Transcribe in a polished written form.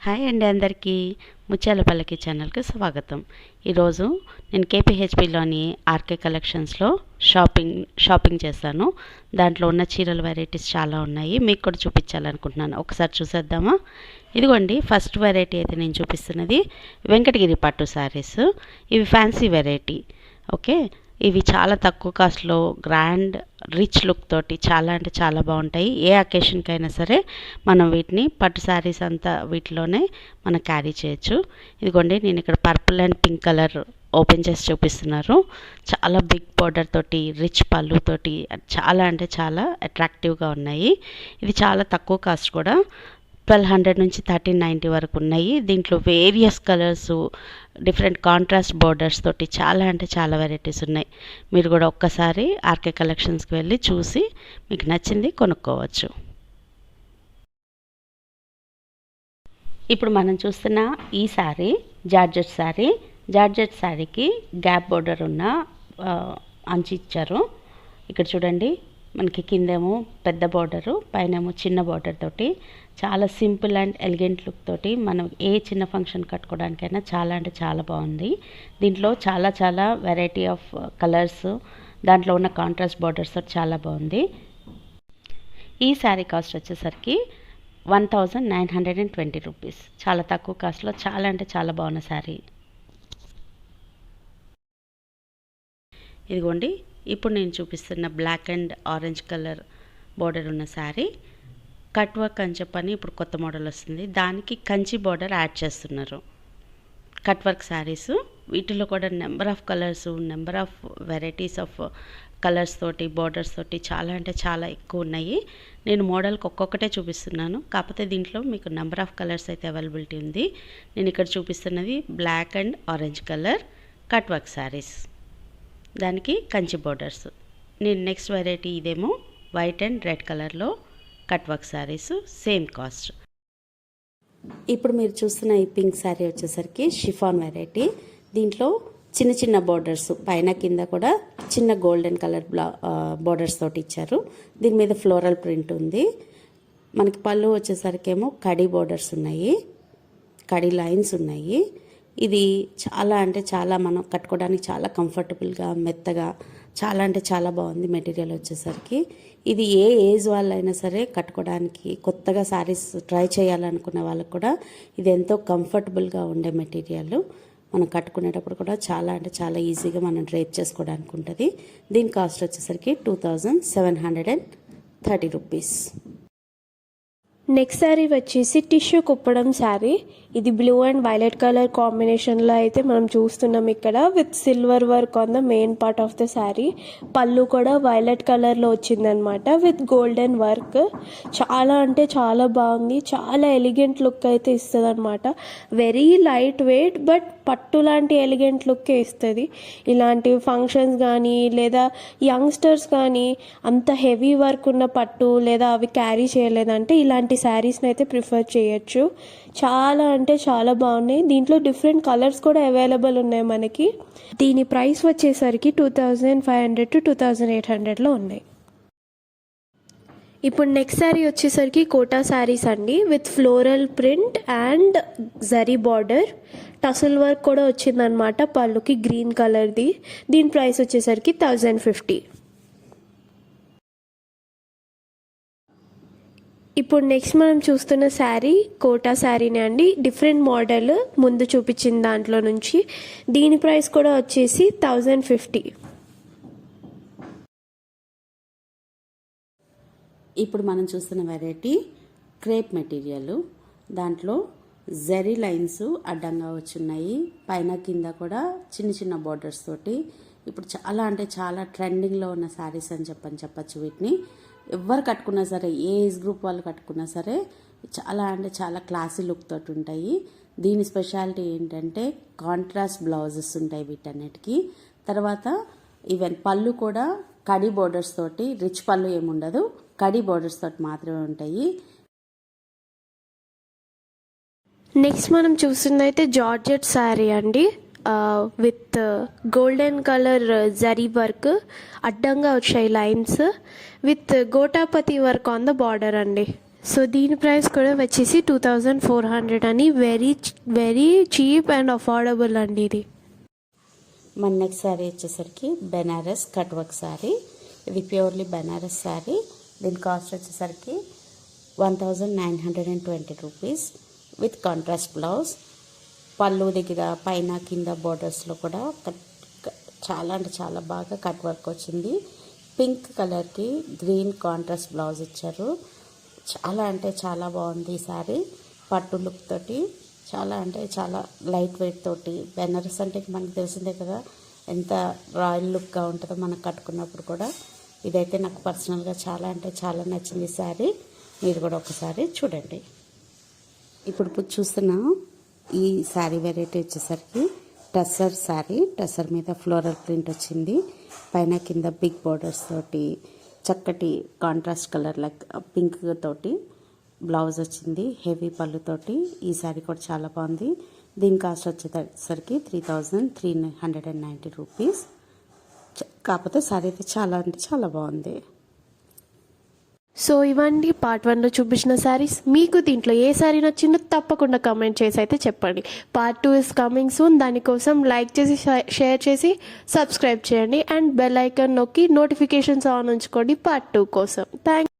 Hi అండి అందరికీ ముత్యాల పల్లకి ఛానల్కి స్వాగతం. ఈరోజు నేను కేపీహెచ్పిలోని ఆర్కే కలెక్షన్స్లో షాపింగ్ చేశాను. దాంట్లో ఉన్న చీరల వెరైటీస్ చాలా ఉన్నాయి, మీకు కూడా చూపించాలనుకుంటున్నాను. ఒకసారి చూసేద్దామా? ఇదిగోండి, ఫస్ట్ వెరైటీ అయితే నేను చూపిస్తున్నది వెంకటగిరి పట్టు శారీస్. ఇవి ఫ్యాన్సీ వెరైటీ. ఓకే, ఇవి చాలా తక్కువ కాస్ట్లో గ్రాండ్ రిచ్ లుక్ తోటి చాలా అంటే చాలా బాగుంటాయి. ఏ అకేషన్కి అయినా సరే మనం వీటిని పట్టు శారీస్ అంతా వీటిలోనే మనం క్యారీ చేయొచ్చు. ఇదిగోండి, నేను ఇక్కడ purple and pink colour open చేసి చూపిస్తున్నారు. చాలా బిగ్ బార్డర్ తోటి రిచ్ పళ్ళు తోటి చాలా అంటే చాలా అట్రాక్టివ్గా ఉన్నాయి. ఇది చాలా తక్కువ కాస్ట్ కూడా, 1200 నుంచి 1390 వరకు ఉన్నాయి. దీంట్లో various colours, different contrast borders తోటి చాలా అంటే చాలా వెరైటీస్ ఉన్నాయి. మీరు కూడా ఒక్కసారి ఆర్కే కలెక్షన్స్కి వెళ్ళి చూసి మీకు నచ్చింది కొనుక్కోవచ్చు. ఇప్పుడు మనం చూస్తున్న ఈ శారీ జార్జెట్ శారీ. జార్జెట్ శారీకి గ్యాప్ బోర్డర్ ఉన్న అంచు ఇచ్చారు. ఇక్కడ చూడండి, మనకి కిందేమో పెద్ద బార్డరు, పైనేమో చిన్న బార్డర్ తోటి చాలా సింపుల్ అండ్ ఎలిగెంట్ లుక్ తోటి మనం ఏ చిన్న ఫంక్షన్ కట్టుకోవడానికైనా చాలా అంటే చాలా బాగుంది. దీంట్లో చాలా చాలా వెరైటీ ఆఫ్ కలర్స్, దాంట్లో ఉన్న కాంట్రాస్ట్ బార్డర్స్ తోటి చాలా బాగుంది. ఈ శారీ కాస్ట్ వచ్చేసరికి 1920 రూపీస్. చాలా తక్కువ కాస్ట్లో చాలా అంటే చాలా బాగున్న శారీ. ఇదిగోండి, ఇప్పుడు నేను చూపిస్తున్న black and orange colour border ఉన్న శారీ కట్ వర్క్ అని చెప్పని ఇప్పుడు కొత్త మోడల్ వస్తుంది. దానికి కంచి బార్డర్ యాడ్ చేస్తున్నారు. కట్ వర్క్ శారీస్, వీటిలో కూడా number of colours, number of varieties of colours తోటి బార్డర్స్ తోటి చాలా అంటే చాలా ఎక్కువ ఉన్నాయి. నేను మోడల్కి ఒక్కొక్కటే చూపిస్తున్నాను, కాకపోతే దీంట్లో మీకు నెంబర్ ఆఫ్ కలర్స్ అయితే అవైలబిలిటీ ఉంది. నేను ఇక్కడ చూపిస్తున్నది black and orange colour cut work saris, దానికి కంచి బోర్డర్స్. నేను నెక్స్ట్ వెరైటీ ఇదేమో వైట్ అండ్ రెడ్ కలర్లో cut work saris, same cost. ఇప్పుడు మీరు చూస్తున్న ఈ పింక్ శారీ వచ్చేసరికి షిఫాన్ వెరైటీ. దీంట్లో చిన్న చిన్న బోర్డర్స్, పైన కింద కూడా చిన్న గోల్డెన్ కలర్ బోర్డర్స్ తోటి ఇచ్చారు. దీని మీద ఫ్లోరల్ ప్రింట్ ఉంది. మనకి పళ్ళు వచ్చేసరికి ఏమో కడీ బోర్డర్స్ ఉన్నాయి, కడీ లైన్స్ ఉన్నాయి. ఇది చాలా అంటే చాలా మనం కట్టుకోవడానికి చాలా కంఫర్టబుల్గా, మెత్తగా, చాలా అంటే చాలా బాగుంది మెటీరియల్ వచ్చేసరికి. ఇది ఏ ఏజ్ వాళ్ళైనా సరే కట్టుకోవడానికి, కొత్తగా శారీస్ ట్రై చేయాలనుకునే వాళ్ళకు కూడా ఇది ఎంతో కంఫర్టబుల్గా ఉండే మెటీరియల్. మనం కట్టుకునేటప్పుడు కూడా చాలా అంటే చాలా ఈజీగా మనం డ్రైప్ చేసుకోవడానికి ఉంటుంది. దీని కాస్ట్ వచ్చేసరికి 2730 రూపీస్. నెక్స్ట్ శారీ వచ్చేసి టిష్యూ కుప్పడం శారీ. ఇది బ్లూ అండ్ వైలెట్ కలర్ కాంబినేషన్లో అయితే మనం చూస్తున్నాం ఇక్కడ, with silver work on the main part of the sari. పళ్ళు కూడా వైలెట్ కలర్లో వచ్చిందనమాట, విత్ గోల్డెన్ వర్క్. చాలా అంటే చాలా బాగుంది, చాలా ఎలిగెంట్ లుక్ అయితే ఇస్తుంది అనమాట. వెరీ లైట్ వెయిట్, బట్ పట్టు లాంటి ఎలిగెంట్ లుక్కే ఇస్తుంది. ఇలాంటి ఫంక్షన్స్ కానీ లేదా యంగ్స్టర్స్ కానీ అంత హెవీ వర్క్ ఉన్న పట్టు లేదా అవి క్యారీ చేయలేదంటే ఇలాంటి శారీస్ని అయితే ప్రిఫర్ చేయొచ్చు. చాలా అంటే చాలా బాగున్నాయి. దీంట్లో డిఫరెంట్ కలర్స్ కూడా అవైలబుల్ ఉన్నాయి మనకి. దీని ప్రైస్ వచ్చేసరికి 2500 to 2800లో ఉన్నాయి. ఇప్పుడు నెక్స్ట్ శారీ వచ్చేసరికి కోటా శారీస్ అండి, with floral print and zari border. Tussle work కూడా వచ్చిందనమాట పళ్ళుకి, గ్రీన్ కలర్ది. దీని ప్రైస్ వచ్చేసరికి 1050. ఇప్పుడు నెక్స్ట్ మనం చూస్తున్న శారీ కోటా శారీనే అండి, డిఫరెంట్ మోడల్ ముందు చూపించిన దాంట్లో నుంచి. దీని ప్రైస్ కూడా వచ్చేసి 1050. ఇప్పుడు మనం చూస్తున్న వెరైటీ క్రేప్ మెటీరియల్. దాంట్లో జరీ లైన్స్ అడ్డంగా వచ్చున్నాయి, పైన కింద కూడా చిన్న చిన్న బార్డర్స్ తోటి. ఇప్పుడు చాలా అంటే చాలా ట్రెండింగ్లో ఉన్న శారీస్ అని చెప్పచ్చు వీటిని. ఎవరు కట్టుకున్నా సరే, ఏ ఏజ్ గ్రూప్ వాళ్ళు కట్టుకున్నా సరే చాలా అంటే చాలా క్లాసీ లుక్ తోటి ఉంటాయి. దీని స్పెషాలిటీ ఏంటంటే కాంట్రాస్ట్ బ్లౌజెస్ ఉంటాయి వీటన్నిటికీ. తర్వాత ఈవెన్ పళ్ళు కూడా కడీ బోర్డర్స్ తోటి, రిచ్ పళ్ళు ఏముండదు, కడీ బోర్డర్స్ తోటి మాత్రమే ఉంటాయి. నెక్స్ట్ మనం చూస్తుందైతే జార్జెట్ శారీ అండి, with golden colour zari work, అడ్డంగా వచ్చాయి lines, with gota patti work on the border అండి. సో దీని ప్రైస్ కూడా వచ్చేసి 2400 అని వెరీ చీప్ అండ్ అఫోర్డబుల్ అండి ఇది. మన నెక్స్ట్ శారీ వచ్చేసరికి బెనారస్ కట్ వర్క్ శారీ. ఇది ప్యూర్లీ బెనారస్ శారీ. దీని కాస్ట్ వచ్చేసరికి 1920 రూపీస్ విత్ కాంట్రాస్ట్ బ్లౌజ్. పళ్ళు దగ్గర పైన కింద బోర్డర్స్లో కూడా చాలా అంటే చాలా బాగా కట్ వర్క్ వచ్చింది. పింక్ కలర్కి గ్రీన్ కాంట్రాస్ట్ బ్లౌజ్ ఇచ్చారు. చాలా అంటే చాలా బాగుంది ఈ శారీ. పట్టు లుక్ తోటి చాలా అంటే చాలా లైట్ వెయిట్ తోటి. బెనారస్ అంటే మనకు తెలిసిందే కదా ఎంత రాయల్ లుక్గా ఉంటుందో మనకు కట్టుకున్నప్పుడు కూడా. ఇదైతే నాకు పర్సనల్గా చాలా అంటే చాలా నచ్చింది శారీ. మీరు కూడా ఒకసారి చూడండి. ఇప్పుడు చూస్తున్న ఈ శారీ వెరైటీ వచ్చేసరికి టస్సర్ శారీ. టస్సర్ మీద ఫ్లోరల్ ప్రింట్ వచ్చింది. పైన కింద బిగ్ బోర్డర్స్ తోటి చక్కటి కాంట్రాస్ట్ కలర్ లైక్ పింక్ తోటి బ్లౌజ్ వచ్చింది. హెవీ పళ్ళుతోటి ఈ శారీ కూడా చాలా బాగుంది. దీని కాస్ట్ వచ్చేసరికి 3390 రూపీస్. కాకపోతే శారీ అయితే చాలా అంటే చాలా బాగుంది. సో ఇవన్నీ పార్ట్ 1లో చూపించిన శారీస్. మీకు దీంట్లో ఏ శారీ నచ్చిందో తప్పకుండా కమెంట్ చేసి అయితే చెప్పండి. Part 2 is coming soon. దానికోసం లైక్ చేసి షేర్ చేసి సబ్స్క్రైబ్ చేయండి అండ్ బెల్ ఐకాన్ నొక్కి నోటిఫికేషన్స్ ఆన్ ఉంచుకోండి పార్ట్ 2 కోసం. థ్యాంక్